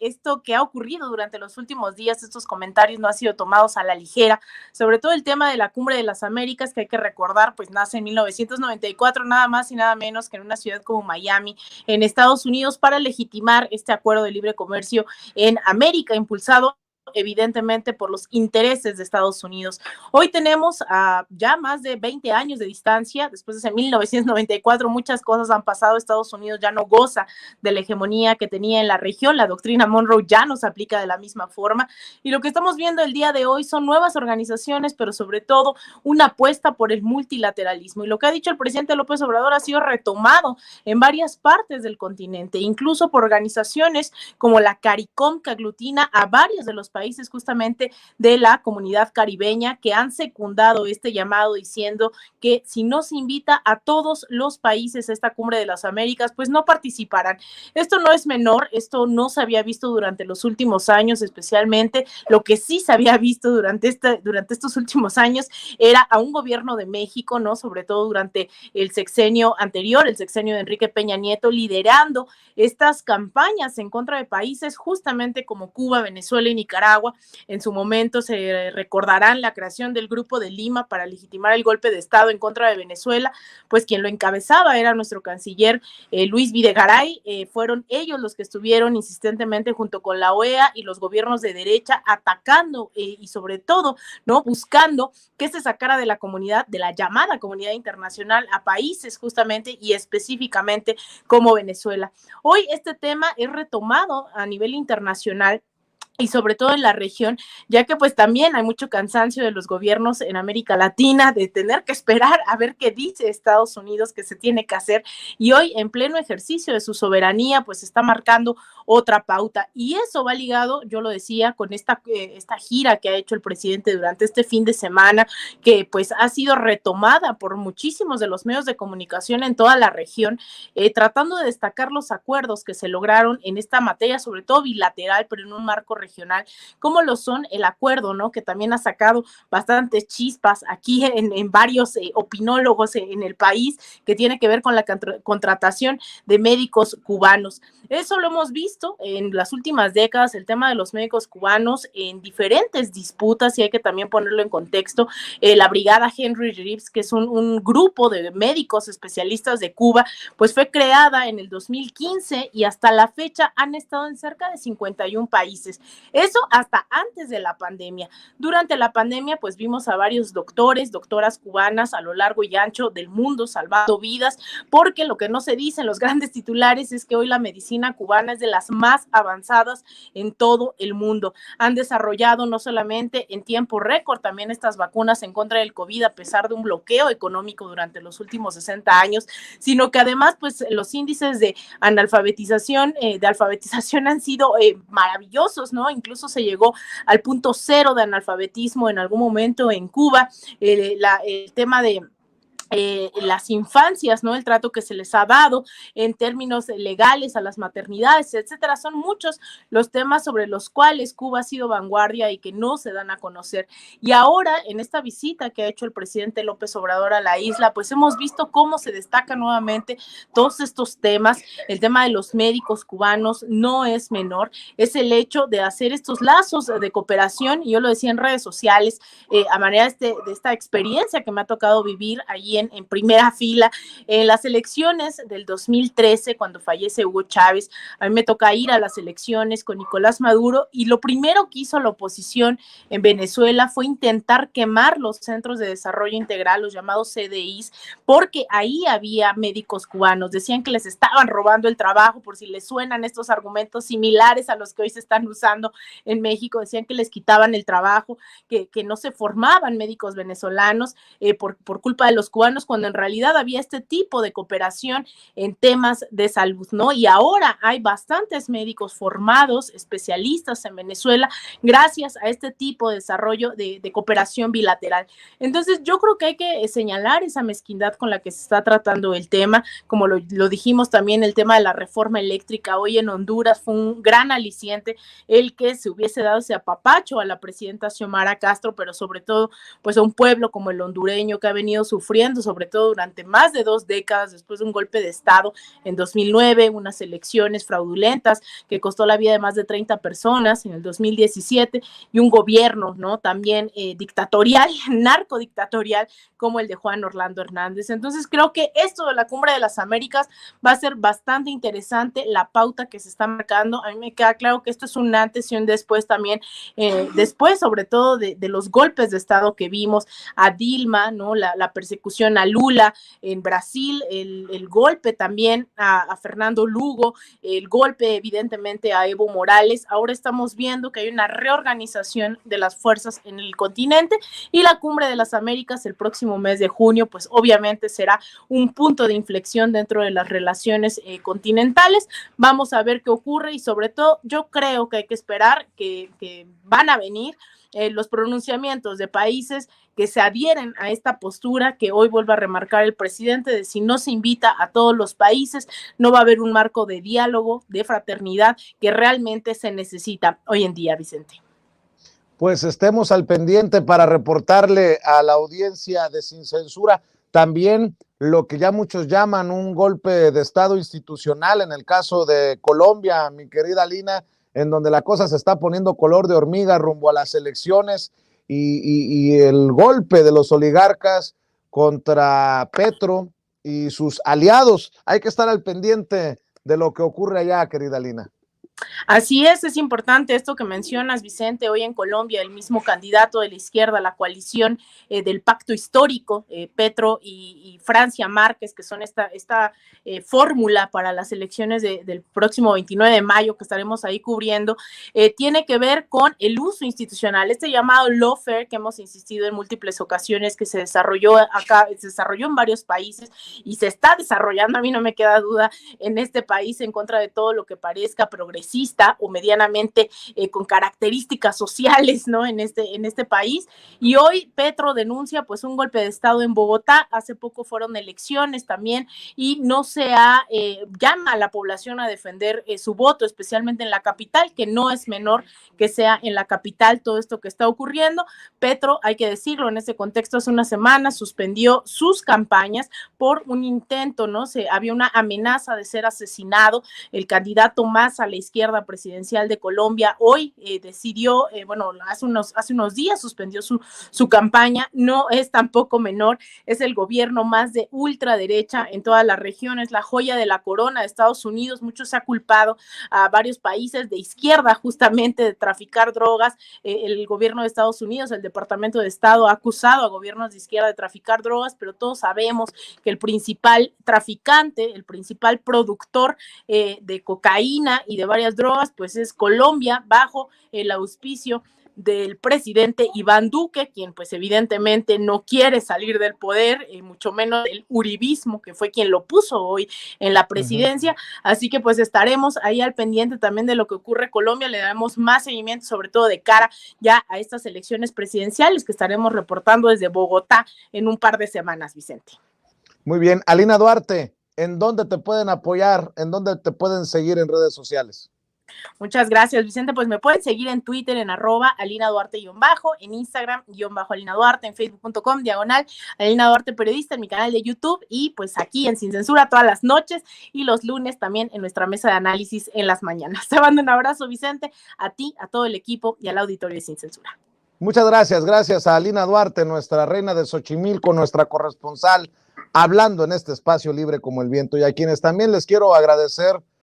esto que ha ocurrido durante los últimos días, estos comentarios no han sido tomados a la ligera, sobre todo el tema de la Cumbre de las Américas, que hay que recordar, pues nace en 1994, nada más y nada menos que en una ciudad como Miami, en Estados Unidos, para legitimar este acuerdo de libre comercio en América, impulsado evidentemente por los intereses de Estados Unidos. Hoy tenemos ya más de 20 años de distancia, después de ese 1994 muchas cosas han pasado, Estados Unidos ya no goza de la hegemonía que tenía en la región, la doctrina Monroe ya no se aplica de la misma forma, y lo que estamos viendo el día de hoy son nuevas organizaciones, pero sobre todo una apuesta por el multilateralismo, y lo que ha dicho el presidente López Obrador ha sido retomado en varias partes del continente, incluso por organizaciones como la CARICOM, que aglutina a varios de los países justamente de la comunidad caribeña, que han secundado este llamado diciendo que si no se invita a todos los países a esta Cumbre de las Américas, pues no participarán. Esto no es menor, esto no se había visto durante los últimos años, especialmente lo que sí se había visto durante estos últimos años era a un gobierno de México, ¿no? Sobre todo durante el sexenio anterior, el sexenio de Enrique Peña Nieto, liderando estas campañas en contra de países justamente como Cuba, Venezuela y Nicaragua. En su momento se recordarán la creación del Grupo de Lima para legitimar el golpe de Estado en contra de Venezuela, pues quien lo encabezaba era nuestro canciller Luis Videgaray. Fueron ellos los que estuvieron insistentemente junto con la OEA y los gobiernos de derecha atacando y sobre todo, ¿no?, buscando que se sacara de la comunidad, de la llamada comunidad internacional, a países justamente y específicamente como Venezuela. Hoy este tema es retomado a nivel internacional y sobre todo en la región, ya que pues también hay mucho cansancio de los gobiernos en América Latina de tener que esperar a ver qué dice Estados Unidos que se tiene que hacer, y hoy en pleno ejercicio de su soberanía pues está marcando otra pauta, y eso va ligado, yo lo decía, con esta gira que ha hecho el presidente durante este fin de semana, que pues ha sido retomada por muchísimos de los medios de comunicación en toda la región, tratando de destacar los acuerdos que se lograron en esta materia, sobre todo bilateral, pero en un marco regional, como lo son el acuerdo, ¿no?, que también ha sacado bastantes chispas aquí en varios opinólogos en el país, que tiene que ver con la contratación de médicos cubanos. Eso lo hemos visto en las últimas décadas, el tema de los médicos cubanos en diferentes disputas, y hay que también ponerlo en contexto. La brigada Henry Reeves, que es un grupo de médicos especialistas de Cuba, pues fue creada en el 2015 y hasta la fecha han estado en cerca de 51 países. Eso hasta antes de la pandemia. Durante la pandemia, pues vimos a varios doctores, doctoras cubanas a lo largo y ancho del mundo salvando vidas, porque lo que no se dice en los grandes titulares es que hoy la medicina cubana es de las más avanzadas en todo el mundo. Han desarrollado no solamente en tiempo récord también estas vacunas en contra del COVID, a pesar de un bloqueo económico durante los últimos 60 años, sino que además, pues los índices de alfabetización han sido maravillosos, ¿no? Incluso se llegó al punto cero de analfabetismo en algún momento en Cuba. El tema de las infancias, ¿no?, el trato que se les ha dado en términos legales a las maternidades, etcétera, son muchos los temas sobre los cuales Cuba ha sido vanguardia y que no se dan a conocer. Y ahora, en esta visita que ha hecho el presidente López Obrador a la isla, pues hemos visto cómo se destacan nuevamente todos estos temas. El tema de los médicos cubanos no es menor, es el hecho de hacer estos lazos de cooperación, y yo lo decía en redes sociales, a manera de esta experiencia que me ha tocado vivir allí en primera fila, en las elecciones del 2013, cuando fallece Hugo Chávez. A mí me toca ir a las elecciones con Nicolás Maduro, y lo primero que hizo la oposición en Venezuela fue intentar quemar los centros de desarrollo integral, los llamados CDIs, porque ahí había médicos cubanos. Decían que les estaban robando el trabajo, por si les suenan estos argumentos similares a los que hoy se están usando en México. Decían que les quitaban el trabajo, que no se formaban médicos venezolanos por culpa de los cubanos, cuando en realidad había este tipo de cooperación en temas de salud, ¿no? Y ahora hay bastantes médicos formados, especialistas en Venezuela, gracias a este tipo de desarrollo de cooperación bilateral. Entonces, yo creo que hay que señalar esa mezquindad con la que se está tratando el tema, como lo dijimos también, el tema de la reforma eléctrica hoy en Honduras fue un gran aliciente el que se hubiese dado ese apapacho a la presidenta Xiomara Castro, pero sobre todo, pues a un pueblo como el hondureño, que ha venido sufriendo sobre todo durante más de 2 décadas, después de un golpe de Estado en 2009, unas elecciones fraudulentas que costó la vida de más de 30 personas en el 2017 y un gobierno, ¿no? También dictatorial, narcodictatorial, como el de Juan Orlando Hernández. Entonces creo que esto de la Cumbre de las Américas va a ser bastante interesante, la pauta que se está marcando. A mí me queda claro que esto es un antes y un después también, después sobre todo de los golpes de Estado que vimos a Dilma, ¿no? La persecución a Lula en Brasil, el golpe también a Fernando Lugo, el golpe evidentemente a Evo Morales. Ahora estamos viendo que hay una reorganización de las fuerzas en el continente y la Cumbre de las Américas el próximo mes de junio, pues obviamente será un punto de inflexión dentro de las relaciones continentales. Vamos a ver qué ocurre y sobre todo yo creo que hay que esperar que van a venir los pronunciamientos de países que se adhieren a esta postura que hoy vuelve a remarcar el presidente de si no se invita a todos los países, no va a haber un marco de diálogo, de fraternidad que realmente se necesita hoy en día, Vicente. Pues estemos al pendiente para reportarle a la audiencia de Sin Censura también lo que ya muchos llaman un golpe de Estado institucional en el caso de Colombia, mi querida Lina, en donde la cosa se está poniendo color de hormiga rumbo a las elecciones y el golpe de los oligarcas contra Petro y sus aliados. Hay que estar al pendiente de lo que ocurre allá, querida Lina. Así es importante esto que mencionas, Vicente. Hoy en Colombia el mismo candidato de la izquierda, la coalición del pacto histórico, Petro y Francia Márquez, que son esta fórmula para las elecciones del próximo 29 de mayo que estaremos ahí cubriendo, tiene que ver con el uso institucional, este llamado lawfare que hemos insistido en múltiples ocasiones, que se desarrolló acá, se desarrolló en varios países y se está desarrollando, a mí no me queda duda, en este país en contra de todo lo que parezca progresista o medianamente con características sociales, ¿no? En este país. Y hoy Petro denuncia pues un golpe de Estado en Bogotá. Hace poco fueron elecciones también y no llama a la población a defender su voto, especialmente en la capital, que no es menor que sea en la capital todo esto que está ocurriendo. Petro, hay que decirlo, en ese contexto hace una semana suspendió sus campañas por un intento, ¿no? Había una amenaza de ser asesinado. El candidato más a la izquierda presidencial de Colombia hoy decidió, hace unos días suspendió su campaña. No es tampoco menor, es el gobierno más de ultraderecha en toda la región, es la joya de la corona de Estados Unidos. Mucho se ha culpado a varios países de izquierda justamente de traficar drogas. El gobierno de Estados Unidos, el Departamento de Estado ha acusado a gobiernos de izquierda de traficar drogas, pero todos sabemos que el principal traficante, el principal productor de cocaína y de varias drogas, pues es Colombia, bajo el auspicio del presidente Iván Duque, quien pues evidentemente no quiere salir del poder, mucho menos del uribismo, que fue quien lo puso hoy en la presidencia. Así que pues estaremos ahí al pendiente también de lo que ocurre en Colombia, le daremos más seguimiento, sobre todo de cara ya a estas elecciones presidenciales que estaremos reportando desde Bogotá en un par de semanas, Vicente. Muy bien, Alina Duarte, ¿en dónde te pueden apoyar? ¿En dónde te pueden seguir en redes sociales? Muchas gracias, Vicente. Pues me pueden seguir en Twitter en @AlinaDuarte_, en Instagram _Alina Duarte, en Facebook.com/Alina Duarte Periodista, en mi canal de YouTube y pues aquí en Sin Censura todas las noches y los lunes también en nuestra mesa de análisis en las mañanas. Te mando un abrazo, Vicente, a ti, a todo el equipo y al auditorio de Sin Censura. Muchas gracias a Alina Duarte, nuestra reina de Xochimilco, nuestra corresponsal, hablando en este espacio libre como el viento, y a quienes también les quiero agradecer